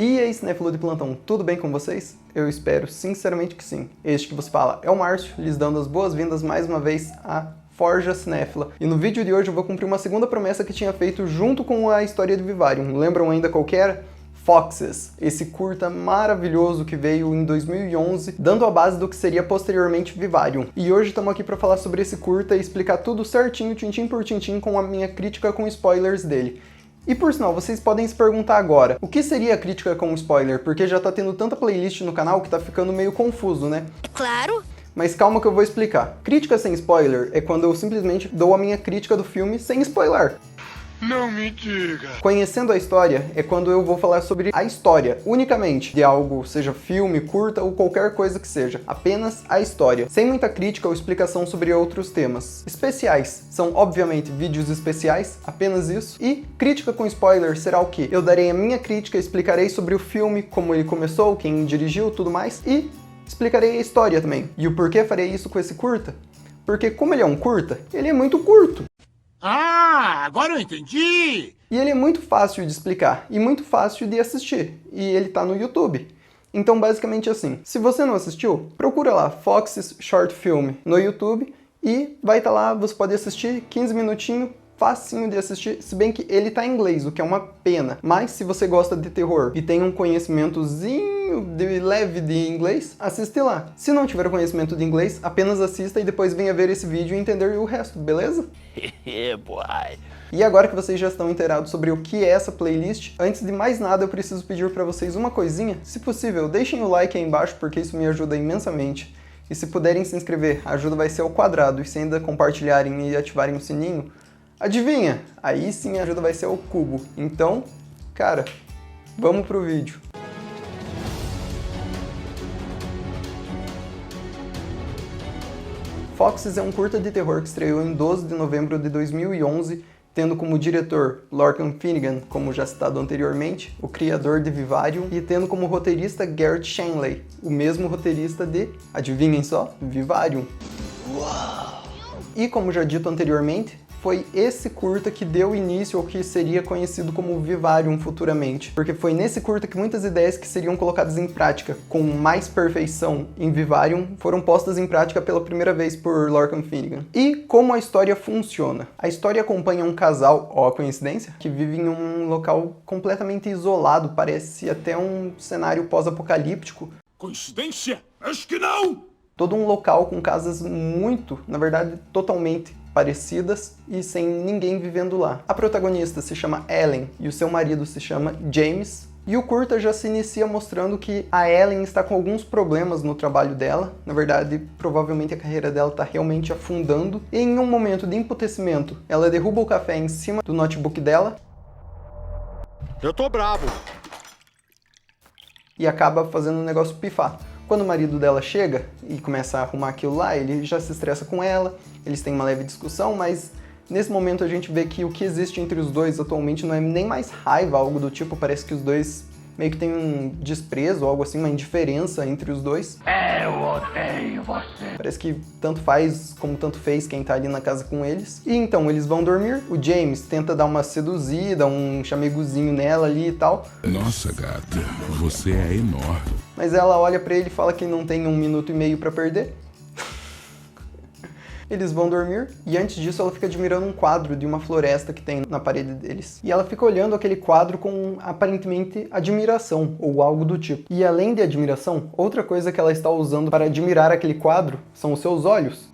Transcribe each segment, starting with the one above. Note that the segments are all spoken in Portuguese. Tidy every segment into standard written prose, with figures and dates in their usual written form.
E aí, cinéfilo de plantão, tudo bem com vocês? Eu espero sinceramente que sim. Este que vos fala é o Márcio, lhes dando as boas-vindas mais uma vez a Forja Cinéfila. E no vídeo de hoje eu vou cumprir uma segunda promessa que tinha feito junto com a história de Vivarium. Lembram ainda qual que era? Foxes, esse curta maravilhoso que veio em 2011, dando a base do que seria posteriormente Vivarium. E hoje estamos aqui para falar sobre esse curta e explicar tudo certinho, tintim por tintim, com a minha crítica com spoilers dele. E por sinal, vocês podem se perguntar agora, o que seria a crítica com spoiler? Porque já tá tendo tanta playlist no canal que tá ficando meio confuso, né? Claro! Mas calma que eu vou explicar. Crítica sem spoiler é quando eu simplesmente dou a minha crítica do filme sem spoiler. Não me diga! Conhecendo a história é quando eu vou falar sobre a história, unicamente, de algo, seja filme, curta ou qualquer coisa que seja. Apenas a história, sem muita crítica ou explicação sobre outros temas. Especiais são, obviamente, vídeos especiais, apenas isso. E crítica com spoiler será o quê? Eu darei a minha crítica, explicarei sobre o filme, como ele começou, quem dirigiu, tudo mais, e explicarei a história também. E o porquê farei isso com esse curta? Porque como ele é um curta, ele é muito curto. Ah, agora eu entendi! E ele é muito fácil de explicar e muito fácil de assistir. E ele tá no YouTube. Então, basicamente assim, se você não assistiu, procura lá Foxes Short Film no YouTube e vai estar lá, você pode assistir 15 minutinhos, facinho de assistir, se bem que ele tá em inglês, o que é uma pena. Mas se você gosta de terror e tem um conhecimentozinho de leve de inglês, assiste lá. Se não tiver conhecimento de inglês, apenas assista e depois venha ver esse vídeo e entender o resto, beleza? Boy. E agora que vocês já estão inteirados sobre o que é essa playlist, antes de mais nada eu preciso pedir para vocês uma coisinha. Se possível, deixem o like aí embaixo porque isso me ajuda imensamente. E se puderem se inscrever, a ajuda vai ser ao quadrado. E se ainda compartilharem e ativarem o sininho, adivinha? Aí sim a ajuda vai ser ao cubo. Então, cara, vamos pro vídeo. Foxes é um curta de terror que estreou em 12 de novembro de 2011, tendo como diretor Lorcan Finnegan, como já citado anteriormente, o criador de Vivarium, e tendo como roteirista Garrett Shanley, o mesmo roteirista de, adivinhem só, Vivarium. Uau! E como já dito anteriormente, foi esse curta que deu início ao que seria conhecido como Vivarium futuramente, porque foi nesse curta que muitas ideias que seriam colocadas em prática com mais perfeição em Vivarium foram postas em prática pela primeira vez por Lorcan Finnegan. E como a história funciona? A história acompanha um casal, ó a coincidência, que vive em um local completamente isolado, parece até um cenário pós-apocalíptico. Coincidência? Acho que não! Todo um local com casas muito, na verdade, totalmente parecidas e sem ninguém vivendo lá. A protagonista se chama Ellen e o seu marido se chama James. E o curta já se inicia mostrando que a Ellen está com alguns problemas no trabalho dela. Na verdade, provavelmente a carreira dela está realmente afundando. E em um momento de emputecimento, ela derruba o café em cima do notebook dela. Eu tô brabo. E acaba fazendo o negócio pifar. Quando o marido dela chega e começa a arrumar aquilo lá, ele já se estressa com ela, eles têm uma leve discussão, mas nesse momento a gente vê que o que existe entre os dois atualmente não é nem mais raiva, algo do tipo, parece que os dois meio que tem um desprezo, algo assim, uma indiferença entre os dois. Eu odeio você. Parece que tanto faz como tanto fez quem tá ali na casa com eles. E então eles vão dormir, o James tenta dar uma seduzida, um chameguzinho nela ali e tal. Nossa, gata, você é enorme. Mas ela olha pra ele e fala que não tem 1 minuto e meio pra perder. Eles vão dormir e antes disso ela fica admirando um quadro de uma floresta que tem na parede deles. E ela fica olhando aquele quadro com aparentemente admiração ou algo do tipo. E além de admiração, outra coisa que ela está usando para admirar aquele quadro são os seus olhos.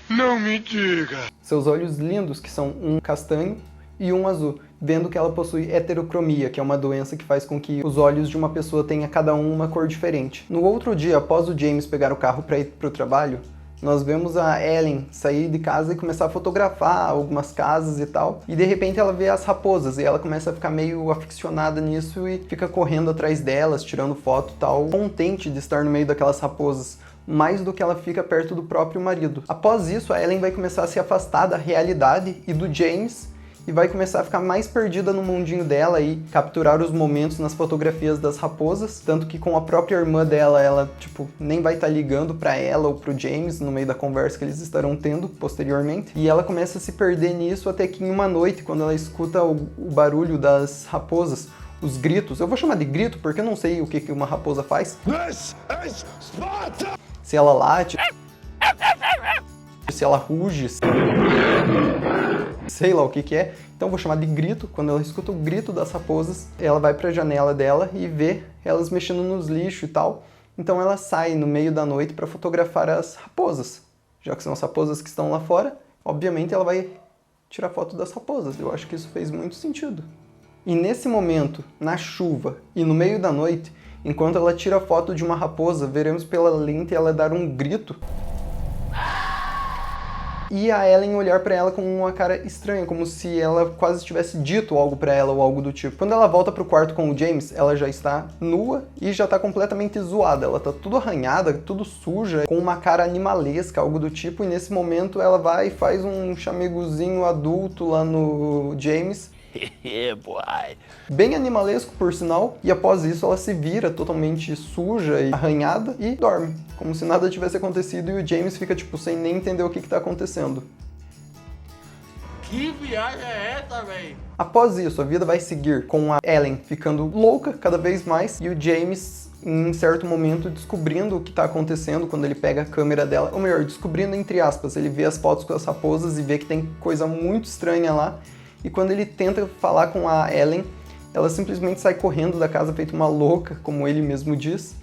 Não me diga! Seus olhos lindos, que são um castanho e um azul, vendo que ela possui heterocromia, que é uma doença que faz com que os olhos de uma pessoa tenha cada um uma cor diferente. No outro dia, após o James pegar o carro para ir para o trabalho, nós vemos a Ellen sair de casa e começar a fotografar algumas casas e tal. E de repente ela vê as raposas e ela começa a ficar meio aficionada nisso e fica correndo atrás delas, tirando foto e tal, contente de estar no meio daquelas raposas, mais do que ela fica perto do próprio marido. Após isso, a Ellen vai começar a se afastar da realidade e do James e vai começar a ficar mais perdida no mundinho dela e capturar os momentos nas fotografias das raposas, tanto que com a própria irmã dela, ela, tipo, nem vai estar ligando pra ela ou pro James no meio da conversa que eles estarão tendo posteriormente, e ela começa a se perder nisso até que em uma noite, quando ela escuta o barulho das raposas, os gritos. Eu vou chamar de grito porque eu não sei o que uma raposa faz. This is Sparta! Se ela late, se ela ruge, sei lá o que é. Então eu vou chamar de grito. Quando ela escuta o grito das raposas, ela vai para a janela dela e vê elas mexendo nos lixos e tal. Então ela sai no meio da noite para fotografar as raposas. Já que são as raposas que estão lá fora, obviamente ela vai tirar foto das raposas. Eu acho que isso fez muito sentido. E nesse momento, na chuva e no meio da noite, enquanto ela tira foto de uma raposa, veremos pela lente ela dar um grito e a Ellen olhar pra ela com uma cara estranha, como se ela quase tivesse dito algo pra ela ou algo do tipo. Quando ela volta pro quarto com o James, ela já está nua e já tá completamente zoada. Ela tá tudo arranhada, tudo suja, com uma cara animalesca, algo do tipo, e nesse momento ela vai e faz um chameguzinho adulto lá no James. Bem animalesco, por sinal, e após isso ela se vira totalmente suja e arranhada e dorme, como se nada tivesse acontecido, e o James fica tipo sem nem entender o que tá acontecendo. Que viagem é essa, véi? Após isso, a vida vai seguir com a Ellen ficando louca cada vez mais e o James em certo momento descobrindo o que tá acontecendo quando ele pega a câmera dela, ou melhor, descobrindo entre aspas, ele vê as fotos com as raposas e vê que tem coisa muito estranha lá. E quando ele tenta falar com a Ellen, ela simplesmente sai correndo da casa feito uma louca, como ele mesmo diz.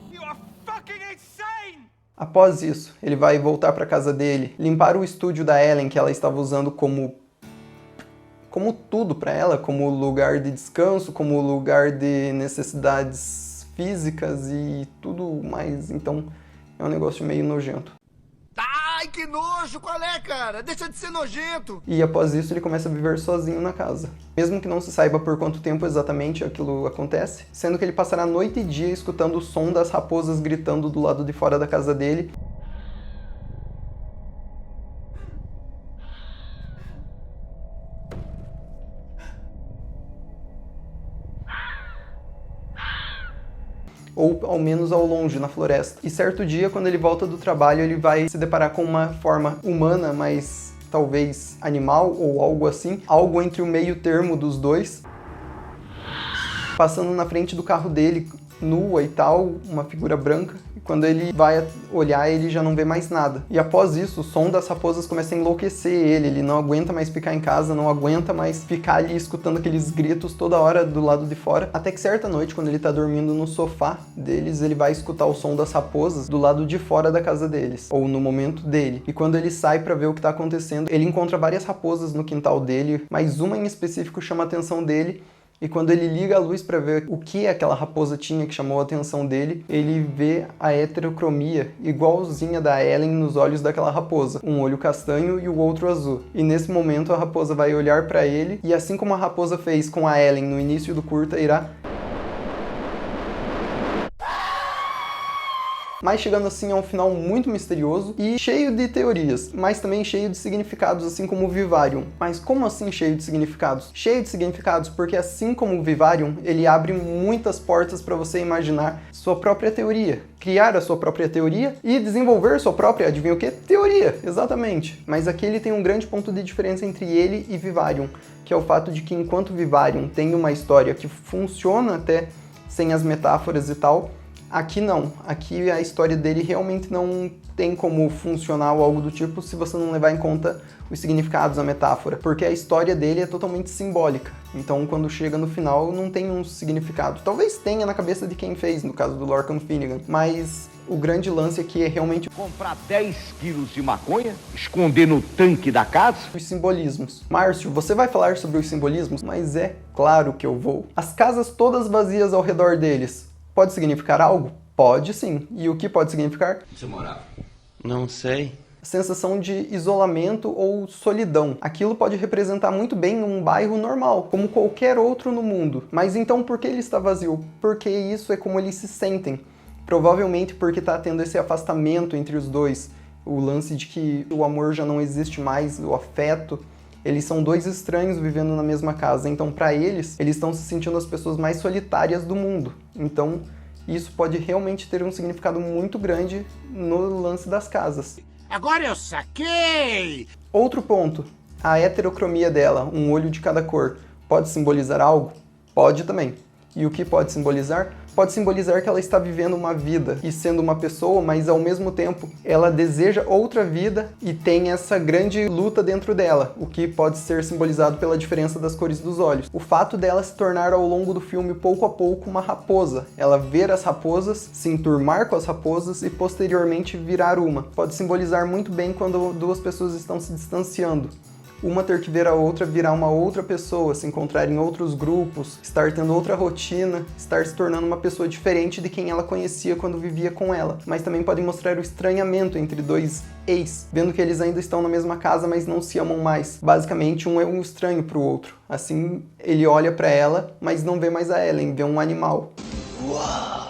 You are fucking insane! Após isso, ele vai voltar para casa dele, limpar o estúdio da Ellen que ela estava usando como tudo para ela, como lugar de descanso, como lugar de necessidades físicas e tudo mais, então é um negócio meio nojento. Ai, que nojo! Qual é, cara? Deixa de ser nojento! E após isso ele começa a viver sozinho na casa. Mesmo que não se saiba por quanto tempo exatamente aquilo acontece, sendo que ele passará noite e dia escutando o som das raposas gritando do lado de fora da casa dele. Ou ao menos ao longe, na floresta. E certo dia, quando ele volta do trabalho, ele vai se deparar com uma forma humana, mas talvez animal ou algo assim, algo entre o meio termo dos dois, passando na frente do carro dele, nua e tal, uma figura branca. E quando ele vai olhar, ele já não vê mais nada. E após isso, o som das raposas começa a enlouquecer ele não aguenta mais ficar em casa, não aguenta mais ficar ali escutando aqueles gritos toda hora do lado de fora. Até que certa noite, quando ele tá dormindo no sofá deles, ele vai escutar o som das raposas do lado de fora da casa deles, ou no momento dele. E quando ele sai pra ver o que tá acontecendo, ele encontra várias raposas no quintal dele, mas uma em específico chama a atenção dele. E quando ele liga a luz para ver o que aquela raposa tinha que chamou a atenção dele, ele vê a heterocromia igualzinha da Ellen nos olhos daquela raposa. Um olho castanho e o outro azul. E nesse momento a raposa vai olhar para ele e assim como a raposa fez com a Ellen no início do curta, irá... mas chegando assim a um final muito misterioso e cheio de teorias, mas também cheio de significados, assim como o Vivarium. Mas como assim cheio de significados? Cheio de significados porque assim como o Vivarium, ele abre muitas portas para você imaginar sua própria teoria, criar a sua própria teoria e desenvolver sua própria, adivinha o que? Teoria, exatamente. Mas aqui ele tem um grande ponto de diferença entre ele e Vivarium, que é o fato de que enquanto Vivarium tem uma história que funciona até sem as metáforas e tal, aqui não. Aqui a história dele realmente não tem como funcionar ou algo do tipo se você não levar em conta os significados, a metáfora. Porque a história dele é totalmente simbólica. Então quando chega no final não tem um significado. Talvez tenha na cabeça de quem fez, no caso do Lorcan Finnegan. Mas o grande lance aqui é realmente comprar 10 quilos de maconha, esconder no tanque da casa. os simbolismos. Márcio, você vai falar sobre os simbolismos? Mas é claro que eu vou. As casas todas vazias ao redor deles. Pode significar algo? Pode sim. E o que pode significar? Você morava? Não sei. Sensação de isolamento ou solidão. Aquilo pode representar muito bem um bairro normal, como qualquer outro no mundo. Mas então por que ele está vazio? Porque isso é como eles se sentem. Provavelmente porque está tendo esse afastamento entre os dois. O lance de que o amor já não existe mais, o afeto. Eles são dois estranhos vivendo na mesma casa, então para eles estão se sentindo as pessoas mais solitárias do mundo. Então isso pode realmente ter um significado muito grande no lance das casas. Agora eu saquei! Outro ponto, a heterocromia dela, um olho de cada cor, pode simbolizar algo? Pode também. E o que pode simbolizar? Pode simbolizar que ela está vivendo uma vida e sendo uma pessoa, mas ao mesmo tempo ela deseja outra vida e tem essa grande luta dentro dela, o que pode ser simbolizado pela diferença das cores dos olhos. O fato dela se tornar ao longo do filme pouco a pouco uma raposa, ela ver as raposas, se enturmar com as raposas e posteriormente virar uma. Pode simbolizar muito bem quando duas pessoas estão se distanciando. Uma ter que ver a outra virar uma outra pessoa, se encontrar em outros grupos, estar tendo outra rotina, estar se tornando uma pessoa diferente de quem ela conhecia quando vivia com ela. Mas também podem mostrar o estranhamento entre dois ex, vendo que eles ainda estão na mesma casa, mas não se amam mais. Basicamente, um é um estranho para o outro. Assim, ele olha para ela, mas não vê mais a Ellen, vê um animal. Uau!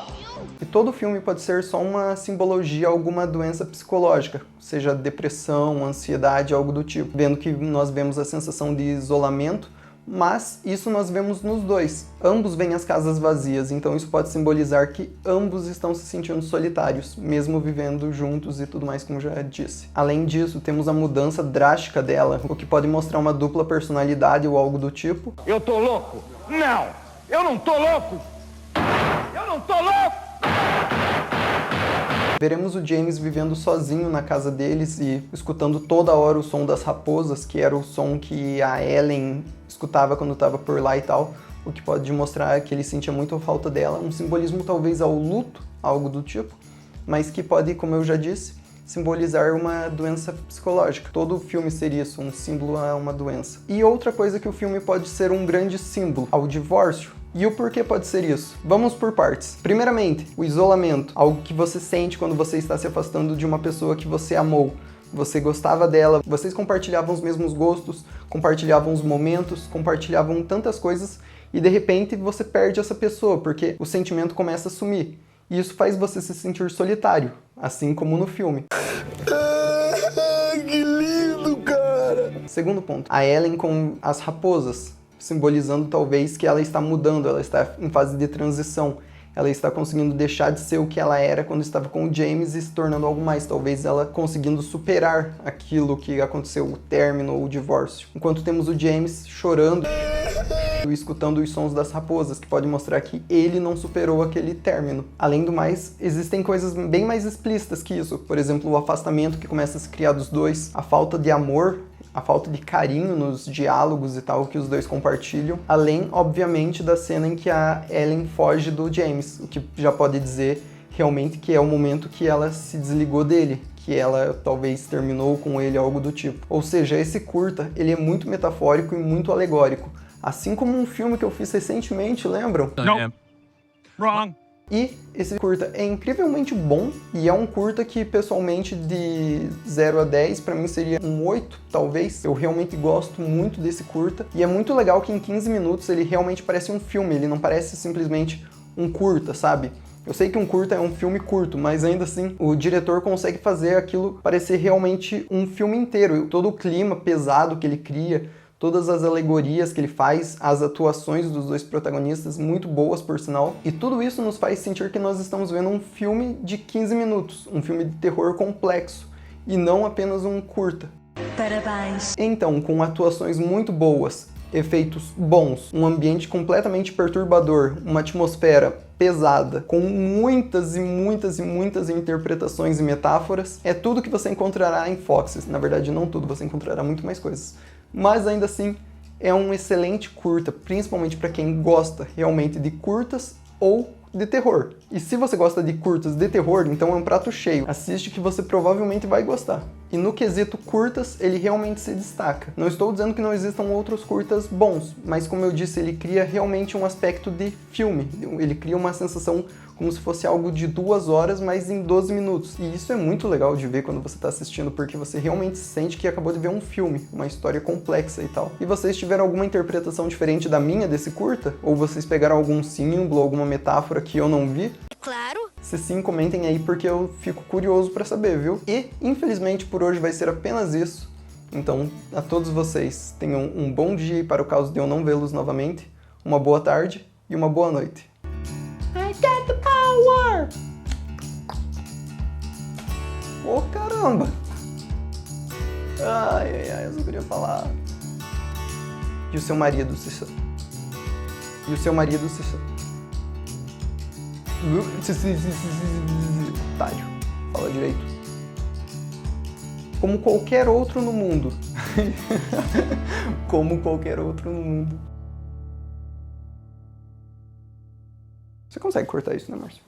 E todo filme pode ser só uma simbologia a alguma doença psicológica, seja depressão, ansiedade, algo do tipo. Vendo que nós vemos a sensação de isolamento, mas isso nós vemos nos dois. Ambos veem as casas vazias, então isso pode simbolizar que ambos estão se sentindo solitários, mesmo vivendo juntos e tudo mais, como já disse. Além disso, temos a mudança drástica dela, o que pode mostrar uma dupla personalidade ou algo do tipo. Eu tô louco? Não! Eu não tô louco! Eu não tô louco! Veremos o James vivendo sozinho na casa deles e escutando toda hora o som das raposas, que era o som que a Ellen escutava quando estava por lá e tal, o que pode mostrar que ele sentia muito a falta dela, um simbolismo talvez ao luto, algo do tipo, mas que pode, como eu já disse, simbolizar uma doença psicológica. Todo o filme seria isso, um símbolo a uma doença. E outra coisa que o filme pode ser um grande símbolo, ao divórcio. E o porquê pode ser isso? Vamos por partes. Primeiramente, o isolamento, algo que você sente quando você está se afastando de uma pessoa que você amou. Você gostava dela, vocês compartilhavam os mesmos gostos, compartilhavam os momentos, compartilhavam tantas coisas e de repente você perde essa pessoa porque o sentimento começa a sumir. E isso faz você se sentir solitário, assim como no filme. Que lindo, cara! Segundo ponto, a Ellen com as raposas, simbolizando talvez que ela está mudando, ela está em fase de transição, ela está conseguindo deixar de ser o que ela era quando estava com o James e se tornando algo mais, talvez ela conseguindo superar aquilo que aconteceu, o término ou o divórcio. Enquanto temos o James chorando e escutando os sons das raposas, que pode mostrar que ele não superou aquele término. Além do mais, existem coisas bem mais explícitas que isso, por exemplo, o afastamento que começa a se criar dos dois, a falta de amor, a falta de carinho nos diálogos e tal que os dois compartilham, além, obviamente, da cena em que a Ellen foge do James, o que já pode dizer realmente que é o momento que ela se desligou dele, que ela talvez terminou com ele, algo do tipo. Ou seja, esse curta, ele é muito metafórico e muito alegórico, assim como um filme que eu fiz recentemente, lembram? No. Wrong. E esse curta é incrivelmente bom e é um curta que pessoalmente de 0 a 10 pra mim seria um 8, talvez. Eu realmente gosto muito desse curta e é muito legal que em 15 minutos ele realmente parece um filme, ele não parece simplesmente um curta, sabe? Eu sei que um curta é um filme curto, mas ainda assim o diretor consegue fazer aquilo parecer realmente um filme inteiro. Todo o clima pesado que ele cria, todas as alegorias que ele faz, as atuações dos dois protagonistas, muito boas por sinal. E tudo isso nos faz sentir que nós estamos vendo um filme de 15 minutos, um filme de terror complexo, e não apenas um curta. Parabéns! Então, com atuações muito boas, efeitos bons, um ambiente completamente perturbador, uma atmosfera pesada, com muitas e muitas e muitas interpretações e metáforas, é tudo que você encontrará em Foxes. Na verdade, não tudo, você encontrará muito mais coisas. Mas ainda assim, é um excelente curta, principalmente para quem gosta realmente de curtas ou de terror. E se você gosta de curtas de terror, então é um prato cheio. Assiste que você provavelmente vai gostar. E no quesito curtas, ele realmente se destaca. Não estou dizendo que não existam outros curtas bons, mas como eu disse, ele cria realmente um aspecto de filme. Ele cria uma sensação como se fosse algo de 2 horas, mas em 12 minutos. E isso é muito legal de ver quando você está assistindo, porque você realmente sente que acabou de ver um filme, uma história complexa e tal. E vocês tiveram alguma interpretação diferente da minha desse curta? Ou vocês pegaram algum símbolo, alguma metáfora que eu não vi? Claro! Se sim, comentem aí porque eu fico curioso para saber, viu? E, infelizmente, por hoje vai ser apenas isso. Então, a todos vocês, tenham um bom dia e para o caso de eu não vê-los novamente, uma boa tarde e uma boa noite. I got the power! Oh, caramba! Eu só queria falar. E o seu marido se... E o seu marido se... Tádio, fala direito. Como qualquer outro no mundo. Como qualquer outro no mundo. Você consegue cortar isso, né, Márcio?